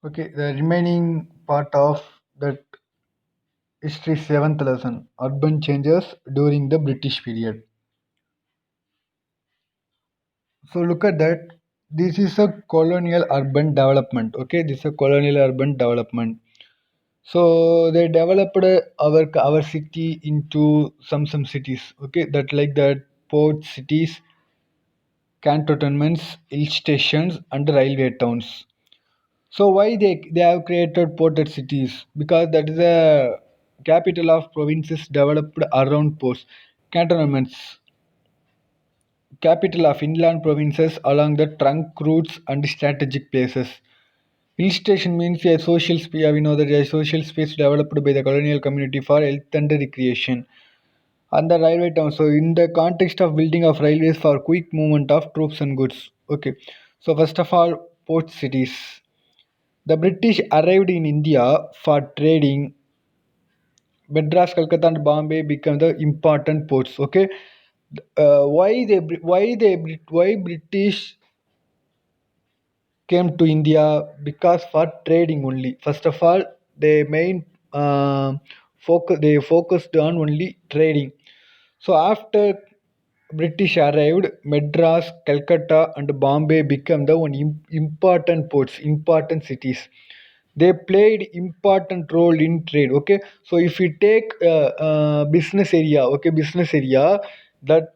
Okay, the remaining part of that history seventh lesson urban changes during the British period. So look at that. This is a colonial urban development. Okay, this is a colonial urban development. So they developed our city into some cities. Okay, that like that port cities, cantonments, hill stations, and railway towns. So why they have created ported cities? Because that is a capital of provinces developed around ports, cantonments, capital of inland provinces along the trunk routes and strategic places. Hill station means a social space. We know that a social space developed by the colonial community for health and recreation. And the railway town. So in the context of building of railways for quick movement of troops and goods. Okay. So first of all, port cities. The British arrived in India for trading. Madras, Calcutta, and Bombay become the important ports. Okay, why British came to India? Because for trading only. First of all, they main focused on only trading. So after British arrived, Madras, Calcutta, and Bombay became the one important ports, important cities. They played important role in trade. Okay, so if we take business area, okay, business area, that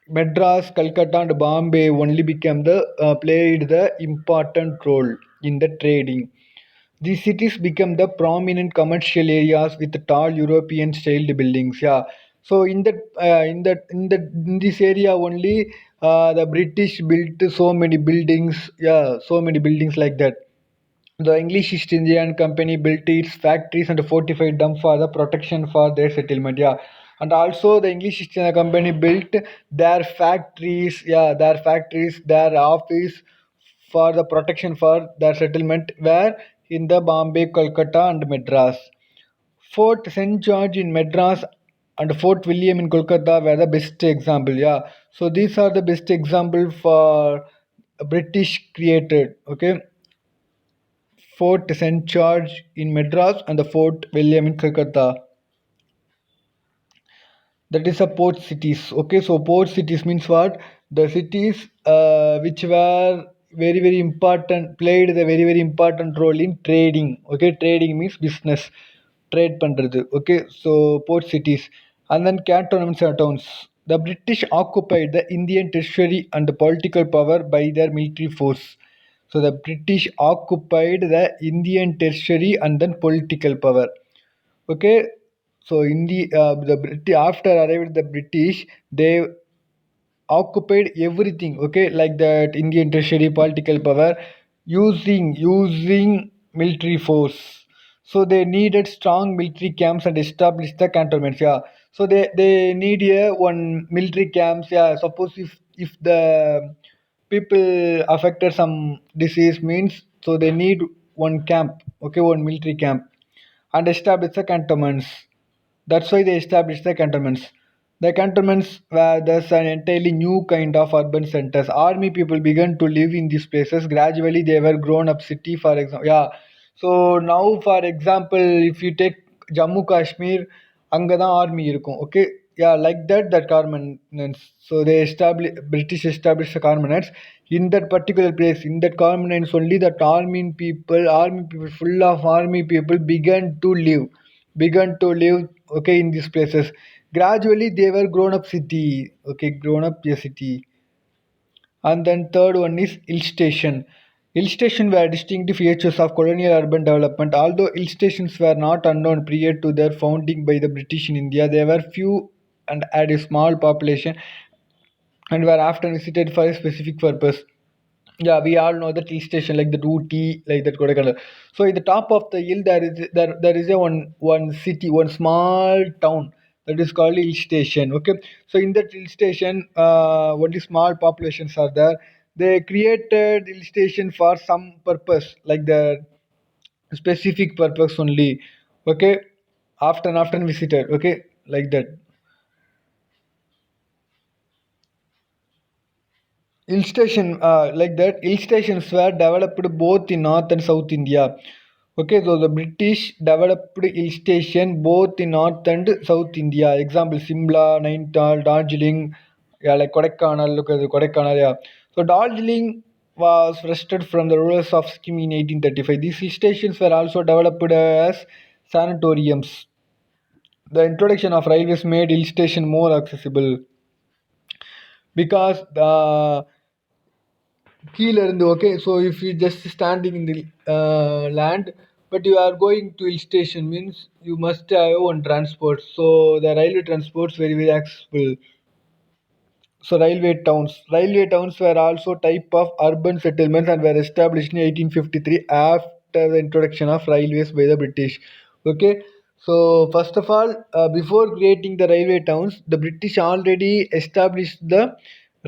Madras, Calcutta, and Bombay only became the played the important role in the trading. These cities become the prominent commercial areas with tall European styled buildings. Yeah. So in this area only, the British built so many buildings. Yeah, so many buildings like that. The English East Indian Company built its factories and fortified them for the protection for their settlement. Yeah, and also the English East India Company built their factories. Yeah, their factories, their office for the protection for their settlement were in the Bombay, Kolkata, and Madras. Fort St. George in Madras and Fort William in Kolkata were the best example. Yeah, so these are the best example for British created. Okay, Fort St. George in Madras and the Fort William in Calcutta. That is a port cities. Okay, so port cities means what? The cities which were very important, played the very important role in trading. Okay, trading means business, trade பண்றது. Okay, so port cities and then cantonments and towns. The British occupied the Indian territory and the political power by their military force. So the British occupied the Indian territory and then political power. Okay, so in after arrived the British, they occupied everything. Okay, like that Indian treasury, political power, using military force. So they needed strong military camps and established the cantonments. Yeah, so they need a one military camps. Yeah, suppose if the people affected some disease means, so they need one camp. Okay, one military camp and establish the cantonments. That's why they established the cantonments. The cantonments were thus an entirely new kind of urban centers. Army people began to live in these places. Gradually, they were grown up city, for example. Yeah. So now, for example, if you take Jammu Kashmir, அங்கதான் army இருக்கும். Okay. Yeah, like that Carmenets. So they established British established the Carmenets in that particular place. In that Carmenets only that army people, full of army people began to live. Okay, in these places. Gradually they were grown up city. Okay, grown up a city. And then third one is hill station. Hill station were distinctive features of colonial urban development. Although hill stations were not unknown prior to their founding by the British in India, they were few and had a small population and were often visited for a specific purpose. Yeah, we all know that hill station like the Ooty, like that Kodaikanal. So in the top of the hill there is a one city, one small town that is called hill station. Okay, so in that hill station, only small populations are there. They created hill station for some purpose, like the specific purpose only. Okay, often visited. Okay, like that. Hill station, like that, hill stations were developed both in North and South India. Okay, so the British developed hill station both in North and South India. Example, Simla, Nainital, Darjeeling, yeah, like Kodaikanal, look at the Kodaikanal, yeah. So Darjeeling was wrested from the rulers of Sikkim in 1835. These hill stations were also developed as sanatoriums. The introduction of railways made hill station more accessible because the கீழ இருந்து okay, so if you just standing in the land but you are going to hill station means you must have one transport, so the railway transports very accessible. So railway towns were also type of urban settlements and were established in 1853 after the introduction of railways by the British. Okay, so first of all, before creating the railway towns, the British already established the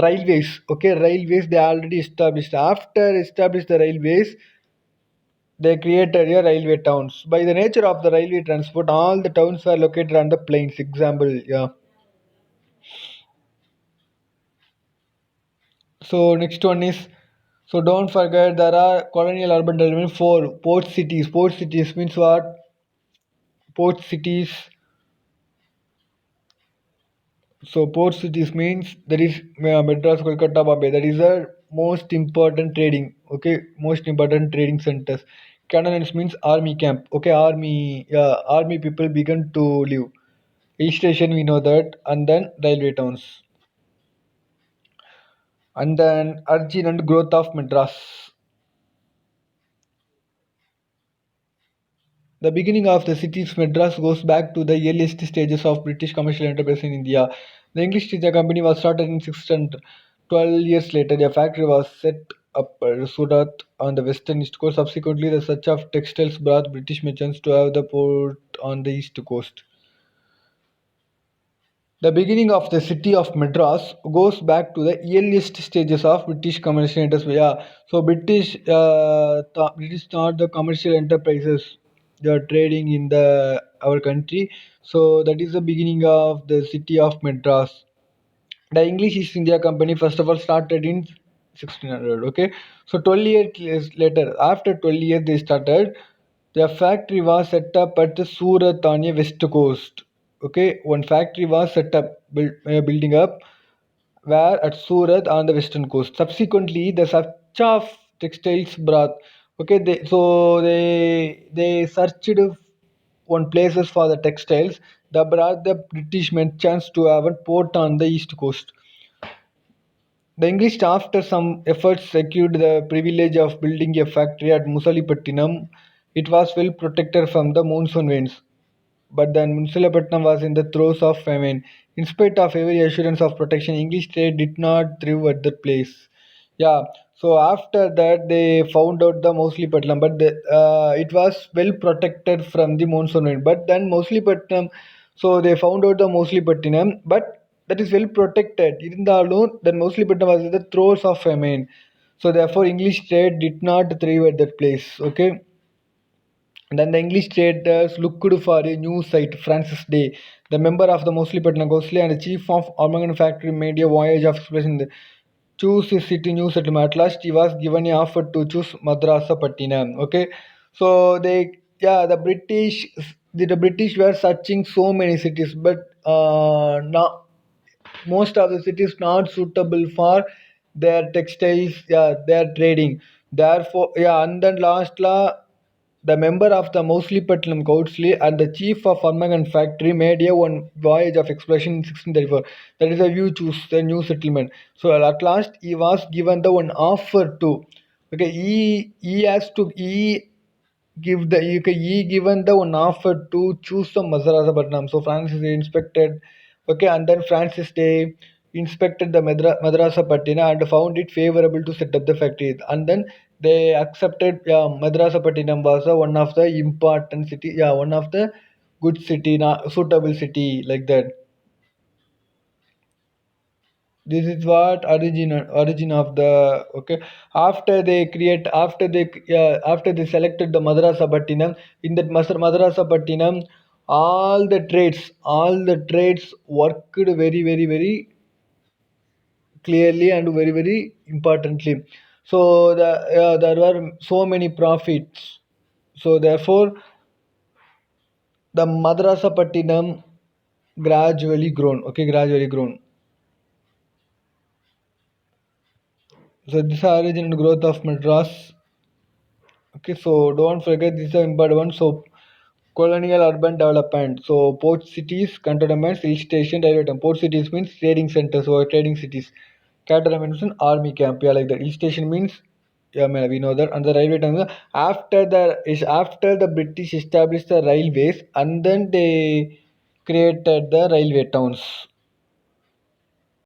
railways. Okay, railways they already established. After established the railways, they created a railway towns. By the nature of the railway transport, all the towns were located on the plains. Example, yeah. So next one is, so don't forget there are colonial urban development for port cities. Port cities means what? Port cities. So port cities means there is Madras, Kolkata, Bombay. That is the most important trading. Okay, most important trading centers. Cantonments means army camp. Okay, army. Yeah, army people began to live. Hill station we know that, and then railway towns, and then origin and growth of Madras. The beginning of the city's Madras goes back to the earliest stages of British commercial enterprise in India. The English East India Company was started in 1600. 12 years later, a factory was set up at Surat on the western east coast. Subsequently, the search of textiles brought British merchants to have the port on the east coast. The beginning of the city of Madras goes back to the earliest stages of British commercial enterprise. Yeah, so British start the commercial enterprises. They are trading in the our country. So that is the beginning of the city of Madras. The English East India Company first of all started in 1600. Okay, so 12 years later, after 12 years they started. The factory was set up at the Surat on a west coast. Okay, one factory was set up, building up, where at Surat on the western coast. Subsequently, the search of textiles brought. Okay, they searched one places for the textiles. That brought the British merchants to have a port on the east coast. The English, after some efforts, secured the privilege of building a factory at Musalipattinam. It was well protected from the monsoon winds, but then Musalipatnam was in the throes of famine. In spite of every assurance of protection, English trade did not thrive at that place. Yeah, so after that they found out the Moslipatnam, but it was well protected from the monsoon wind. But then Moslipatnam, so they found out the Moslipatnam, but that is well protected. இருந்தாலும் then Moslipatnam was in the throes of famine. So therefore English trade did not thrive at that place. Okay. Then the English traders looked for a new site. Francis Day, the member of the Moslipatnam Ghostly and the chief of Armageddon factory, made a voyage of exploration. Choose a city, new settlement. At last, he was given an offer to choose Madrasapattinam. Okay, so the British were searching so many cities, but now most of the cities not suitable for their textiles, yeah, their trading. Therefore, yeah, and then last law, the member of the Moslipatnam Council and the chief of Armageddon factory made a one voyage of exploration in 1634. That is a view choose the new settlement. So at last he was given the one offer to. Okay, he has to he given the one offer to choose the Madrasapatnam. So Francis inspected, okay, and then Francis they inspected the Madrasapatnam and found it favorable to set up the factory, and then they accepted. Yeah, Madrasapatnam was one of the important city. Yeah, one of the good city, suitable city like that. This is what origin of the, okay, after they selected the Madrasapattinam. In that Madrasapattinam, all the trades worked very clearly and very very importantly. So there were so many profits. So therefore the Madrasapattinam gradually grown. Okay, gradually grown. So this is the origin and growth of Madras. Okay, so don't forget this is an important one. So colonial urban development. So port cities, cantonments, hill station, railway town. Port cities means trading centers or trading cities. Cantonments means army camp. Yeah, like that. Hill station means, yeah, man, we know that. And the railway town after the British established the railways and then they created the railway towns.